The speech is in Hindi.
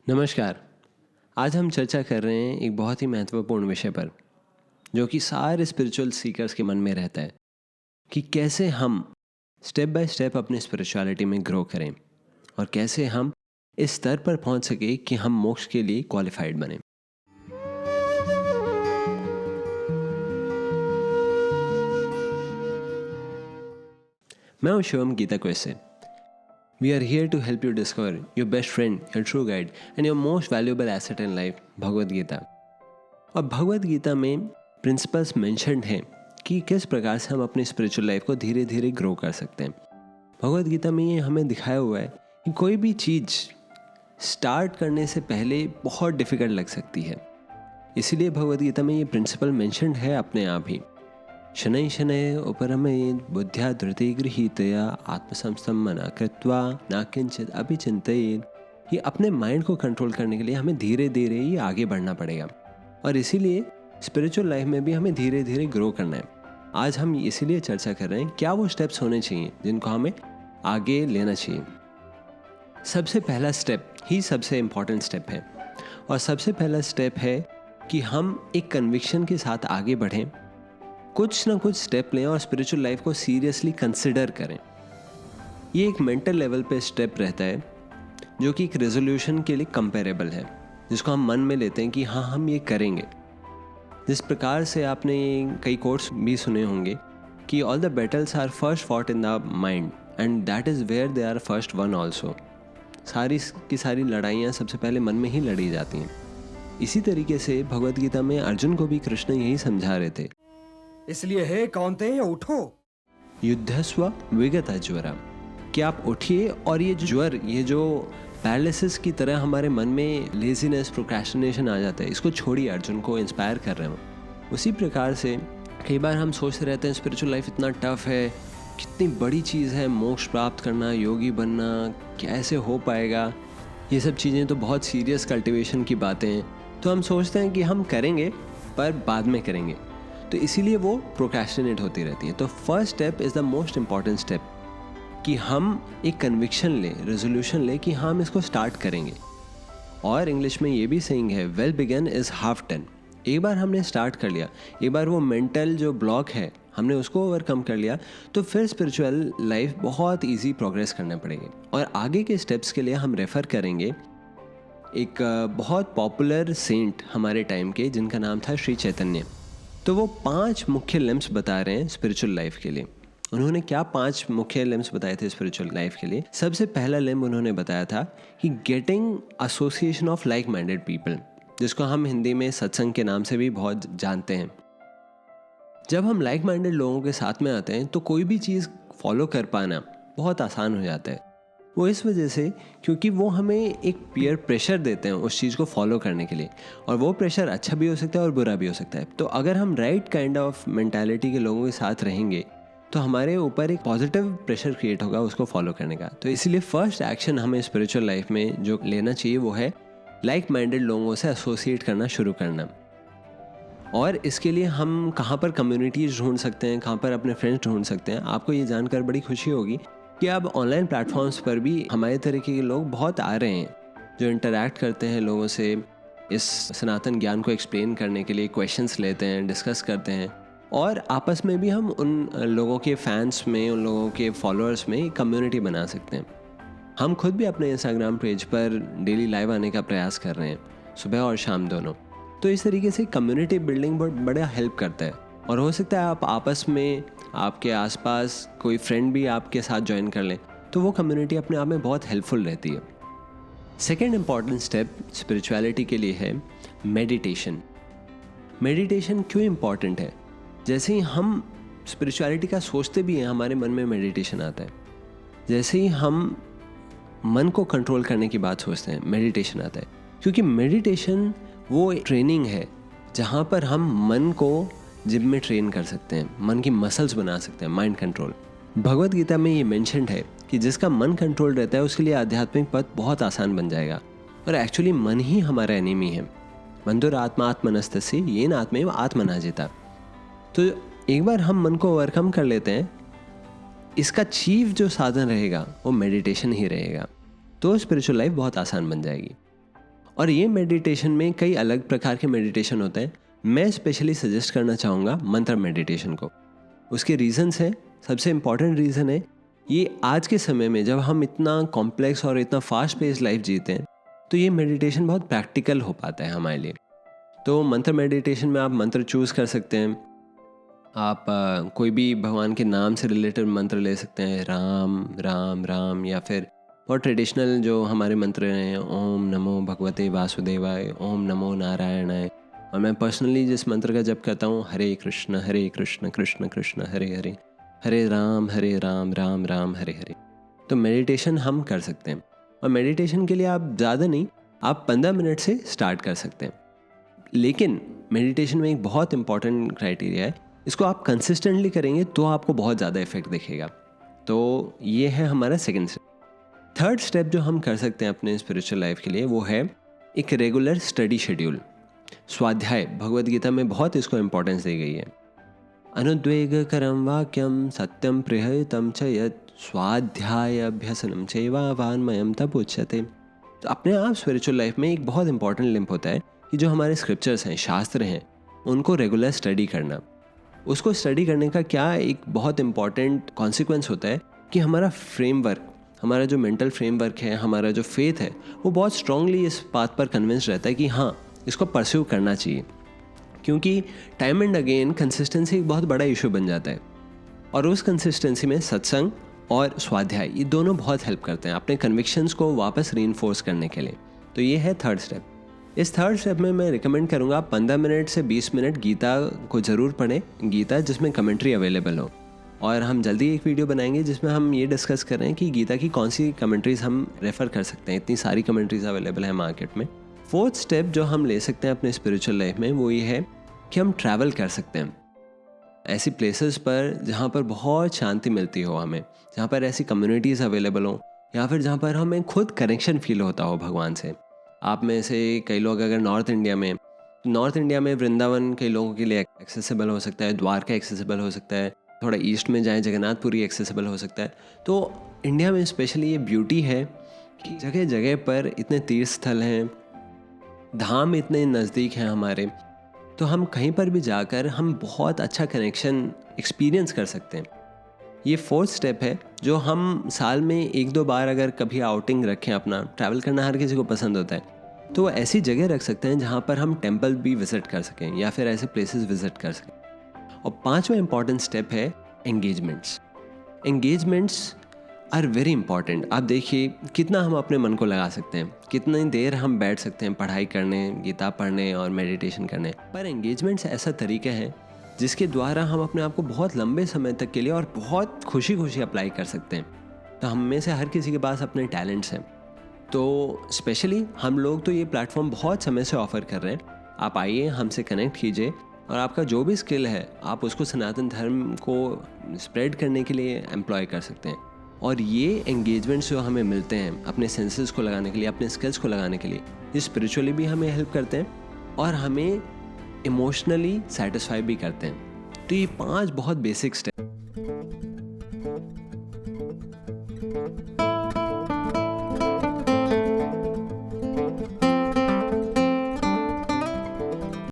नमस्कार। आज हम चर्चा कर रहे हैं एक बहुत ही महत्वपूर्ण विषय पर, जो कि सारे स्पिरिचुअल सीकर्स के मन में रहता है कि कैसे हम स्टेप बाय स्टेप अपनी स्पिरिचुअलिटी में ग्रो करें और कैसे हम इस स्तर पर पहुंच सके कि हम मोक्ष के लिए क्वालिफाइड बने। मैं हूं शिवम गीता कोर्स से। We are here to help you discover your best friend, your true guide and your most valuable asset in life, Bhagavad Gita. और भगवद गीता में प्रिंसिपल्स मेंशन्ड हैं कि किस प्रकार से हम अपनी स्पिरिचुअल लाइफ को धीरे धीरे ग्रो कर सकते हैं। भगवद गीता में ये हमें दिखाया हुआ है कि कोई भी चीज़ स्टार्ट करने से पहले बहुत डिफ़िकल्ट लग सकती है। इसीलिए भगवद गीता में ये प्रिंसिपल मेंशन्ड है अपने आप ही। शनै शनै उपरमेद बुद्ध्या धृति गृहीतया आत्मसंस्थमना कृत्वा न किंचित अपि चिंतयेत्। ये अपने माइंड को कंट्रोल करने के लिए हमें धीरे धीरे ही आगे बढ़ना पड़ेगा और इसीलिए स्पिरिचुअल लाइफ में भी हमें धीरे धीरे ग्रो करना है। आज हम इसीलिए चर्चा कर रहे हैं क्या वो स्टेप्स होने चाहिए जिनको हमें आगे लेना चाहिए। सबसे पहला स्टेप ही सबसे इम्पॉर्टेंट स्टेप है और सबसे पहला स्टेप है कि हम एक कन्विक्शन के साथ आगे बढ़ें, कुछ ना कुछ स्टेप लें और स्पिरिचुअल लाइफ को सीरियसली कंसिडर करें। ये एक मेंटल लेवल पे स्टेप रहता है जो कि एक रेजोल्यूशन के लिए कंपेरेबल है, जिसको हम मन में लेते हैं कि हाँ हम ये करेंगे। जिस प्रकार से आपने कई कोट्स भी सुने होंगे कि all the battles are first fought in the mind and that is where they are first won also. सारी की सारी लड़ाइयाँ सबसे पहले मन में ही लड़ी जाती हैं। इसी तरीके से भगवद गीता में अर्जुन को भी कृष्ण यही समझा रहे थे, इसलिए हे कौन्तेय उठो युद्धस्व विगत ज्वरा, कि आप उठिए और ये ज्वर, ये जो पैरालिसिस की तरह हमारे मन में लेजीनेस, प्रोक्रेस्टिनेशन आ जाता है, इसको छोड़िए। अर्जुन को इंस्पायर कर रहे हो। उसी प्रकार से कई बार हम सोचते रहते हैं स्पिरिचुअल लाइफ इतना टफ है, कितनी बड़ी चीज़ है मोक्ष प्राप्त करना, योगी बनना, कैसे हो पाएगा। ये सब चीज़ें तो बहुत सीरियस कल्टिवेशन की बातें हैं, तो हम सोचते हैं कि हम करेंगे पर बाद में करेंगे, तो इसीलिए वो प्रोक्रेस्टिनेट होती रहती है। तो first step is the most important step कि हम एक कन्विक्शन लें, रेजोल्यूशन लें कि हाँ हम इसको स्टार्ट करेंगे। और इंग्लिश में ये भी सेइंग है, well begin is half done. एक बार हमने स्टार्ट कर लिया, एक बार वो मेंटल जो ब्लॉक है हमने उसको ओवरकम कर लिया, तो फिर स्पिरिचुअल लाइफ बहुत ईजी प्रोग्रेस करने पड़ेगी। और आगे के स्टेप्स के लिए हम रेफ़र करेंगे एक बहुत पॉपुलर सेंट हमारे टाइम के, जिनका नाम था श्री चैतन्य। तो वो 5 मुख्य लिम्स बता रहे हैं स्पिरिचुअल लाइफ के लिए। उन्होंने क्या 5 मुख्य लिम्स बताए थे स्पिरिचुअल लाइफ के लिए? सबसे पहला लिम्ब उन्होंने बताया था कि getting association of like minded people, जिसको हम हिंदी में सत्संग के नाम से भी बहुत जानते हैं। जब हम लाइक माइंडेड लोगों के साथ में आते हैं तो कोई भी चीज़ फॉलो कर पाना बहुत आसान हो जाता है। वो इस वजह से क्योंकि वो हमें एक पीयर प्रेशर देते हैं उस चीज़ को फॉलो करने के लिए, और वो प्रेशर अच्छा भी हो सकता है और बुरा भी हो सकता है। तो अगर हम राइट काइंड ऑफ मेंटालिटी के लोगों के साथ रहेंगे तो हमारे ऊपर एक पॉजिटिव प्रेशर क्रिएट होगा उसको फॉलो करने का। तो इसलिए फर्स्ट एक्शन हमें स्पिरिचुअल लाइफ में जो लेना चाहिए वो है लाइक माइंडेड लोगों से एसोसिएट करना शुरू करना। और इसके लिए हम कहाँ पर कम्युनिटीज़ ढूंढ सकते हैं, कहाँ पर अपने फ्रेंड्स ढूंढ सकते हैं। आपको ये जानकर बड़ी खुशी होगी कि अब ऑनलाइन प्लेटफॉर्म्स पर भी हमारे तरीके के लोग बहुत आ रहे हैं जो इंटरैक्ट करते हैं लोगों से, इस सनातन ज्ञान को एक्सप्लेन करने के लिए क्वेश्चंस लेते हैं, डिस्कस करते हैं, और आपस में भी हम उन लोगों के फैंस में, उन लोगों के फॉलोअर्स में एक कम्युनिटी बना सकते हैं। हम खुद भी अपने इंस्टाग्राम पेज पर डेली लाइव आने का प्रयास कर रहे हैं, सुबह और शाम दोनों। तो इस तरीके से कम्युनिटी बिल्डिंग बहुत बड़ा हेल्प करता है। और हो सकता है आप आपस में, आपके आसपास कोई फ्रेंड भी आपके साथ ज्वाइन कर लें, तो वो कम्युनिटी अपने आप में बहुत हेल्पफुल रहती है। सेकेंड इम्पॉर्टेंट स्टेप स्पिरिचुअलिटी के लिए है मेडिटेशन। मेडिटेशन क्यों इम्पॉर्टेंट है? जैसे ही हम स्पिरिचुअलिटी का सोचते भी हैं हमारे मन में मेडिटेशन आता है। जैसे ही हम मन को कंट्रोल करने की बात सोचते हैं मेडिटेशन आता है, क्योंकि मेडिटेशन वो ट्रेनिंग है जहाँ पर हम मन को जिम में ट्रेन कर सकते हैं, मन की मसल्स बना सकते हैं, माइंड कंट्रोल। भगवद गीता में ये मेंशन्ड है कि जिसका मन कंट्रोल रहता है उसके लिए आध्यात्मिक पथ बहुत आसान बन जाएगा। और एक्चुअली मन ही हमारा एनिमी है। बंधुर आत्मा आत्मनस्तस्य येन आत्मैव आत्मना जिता। तो एक बार हम मन को ओवरकम कर लेते हैं, इसका चीफ जो साधन रहेगा वो मेडिटेशन ही रहेगा, तो स्पिरिचुअल लाइफ बहुत आसान बन जाएगी। और ये मेडिटेशन में कई अलग प्रकार के मेडिटेशन होते हैं। मैं स्पेशली सजेस्ट करना चाहूँगा मंत्र मेडिटेशन को। उसके रीज़न्स हैं, सबसे इम्पॉर्टेंट रीज़न है ये आज के समय में जब हम इतना कॉम्प्लेक्स और इतना फास्ट पेस लाइफ जीते हैं तो ये मेडिटेशन बहुत प्रैक्टिकल हो पाता है हमारे लिए। तो मंत्र मेडिटेशन में आप मंत्र चूज़ कर सकते हैं। आप कोई भी भगवान के नाम से रिलेटेड मंत्र ले सकते हैं, राम राम राम, या फिर बहुत ट्रेडिशनल जो हमारे मंत्र हैं, ओम नमो भगवते वासुदेवाय, ओम नमो नारायणाय। और मैं पर्सनली जिस मंत्र का जप करता हूँ, हरे कृष्ण कृष्ण कृष्ण हरे हरे, हरे राम राम राम हरे हरे। तो मेडिटेशन हम कर सकते हैं। और मेडिटेशन के लिए आप ज़्यादा नहीं, आप 15 मिनट से स्टार्ट कर सकते हैं। लेकिन मेडिटेशन में एक बहुत इंपॉर्टेंट क्राइटेरिया है, इसको आप कंसिस्टेंटली करेंगे तो आपको बहुत ज़्यादा इफेक्ट दिखेगा। तो ये है हमारा सेकंड स्टेप। थर्ड स्टेप जो हम कर सकते हैं अपने स्पिरिचुअल लाइफ के लिए वो है एक रेगुलर स्टडी शेड्यूल। स्वाध्याय भगवद गीता में बहुत इसको इम्पोर्टेंस दी गई है। अनुद्वेगकरं वाक्यम सत्यम प्रियतम च यत् स्वाध्याय अभ्यसनम चैवा वाङ्मयं तप उच्यते। तो अपने आप स्पिरिचुअल लाइफ में एक बहुत इंपॉर्टेंट लिंक होता है कि जो हमारे स्क्रिप्चर्स हैं, शास्त्र हैं, उनको रेगुलर स्टडी करना। उसको स्टडी करने का क्या एक बहुत इंपॉर्टेंट कॉन्सिक्वेंस होता है कि हमारा फ्रेमवर्क, हमारा जो मेंटल फ्रेमवर्क है, हमारा जो फेथ है, वो बहुत स्ट्रांगली इस बात पर कन्विंस रहता है कि हाँ, इसको परस्यू करना चाहिए। क्योंकि टाइम एंड अगेन कंसिस्टेंसी एक बहुत बड़ा इशू बन जाता है। और उस कंसिस्टेंसी में सत्संग और स्वाध्याय ये दोनों बहुत हेल्प करते हैं अपने कन्विक्शंस को वापस रीइंफोर्स करने के लिए। तो ये है थर्ड स्टेप। इस थर्ड स्टेप में मैं रिकमेंड करूँगा 15 मिनट से 20 मिनट गीता को ज़रूर पढ़ें, गीता जिसमें कमेंट्री अवेलेबल हो। और हम जल्दी एक वीडियो बनाएंगे जिसमें हम ये डिस्कस कर रहे हैं कि गीता की कौन सी कमेंट्रीज़ हम रेफ़र कर सकते हैं। इतनी सारी कमेंट्रीज़ अवेलेबल है मार्केट में। फोर्थ स्टेप जो हम ले सकते हैं अपने स्पिरिचुअल लाइफ में वो ये है कि हम ट्रैवल कर सकते हैं ऐसी प्लेसेस पर जहाँ पर बहुत शांति मिलती हो हमें, जहाँ पर ऐसी कम्युनिटीज़ अवेलेबल हो, या फिर जहाँ पर हमें खुद कनेक्शन फील होता हो भगवान से। आप में से कई लोग अगर नॉर्थ इंडिया में वृंदावन कई लोगों के लिए एक्सेसिबल हो सकता है, द्वारका एक्सेसिबल हो सकता है, थोड़ा ईस्ट में जाएँ जगन्नाथपुरी एक्सेसिबल हो सकता है। तो इंडिया में स्पेशली ये ब्यूटी है कि जगह जगह पर इतने तीर्थ स्थल हैं, धाम इतने नज़दीक हैं हमारे, तो हम कहीं पर भी जाकर हम बहुत अच्छा कनेक्शन एक्सपीरियंस कर सकते हैं। ये फोर्थ स्टेप है जो हम साल में 1-2 बार अगर कभी आउटिंग रखें, अपना ट्रैवल करना हर किसी को पसंद होता है, तो ऐसी जगह रख सकते हैं जहाँ पर हम टेम्पल भी विज़िट कर सकें या फिर ऐसे प्लेसेस विज़िट कर सकें। और 5वां इंपॉर्टेंट स्टेप है एंगेजमेंट्स आर वेरी इंपॉर्टेंट। आप देखिए कितना हम अपने मन को लगा सकते हैं, कितनी देर हम बैठ सकते हैं पढ़ाई करने, गीता पढ़ने और मेडिटेशन करने। पर एंगेजमेंट्स ऐसा तरीका है जिसके द्वारा हम अपने आप को बहुत लंबे समय तक के लिए और बहुत खुशी खुशी अप्लाई कर सकते हैं। तो हम में से हर किसी के पास अपने टैलेंट्स हैं, तो स्पेशली हम लोग तो ये प्लेटफॉर्म बहुत समय से ऑफ़र कर रहे हैं। आप आइए, हमसे कनेक्ट कीजिए और आपका जो भी स्किल है आप उसको सनातन धर्म को स्प्रेड करने के लिए एम्प्लॉय कर सकते हैं। और ये एंगेजमेंट्स जो हमें मिलते हैं अपने सेंसेस को लगाने के लिए, अपने स्किल्स को लगाने के लिए, ये स्पिरिचुअली भी हमें हेल्प करते हैं और हमें इमोशनली सेटिस्फाई भी करते हैं। तो ये 5 बहुत बेसिक स्टेप।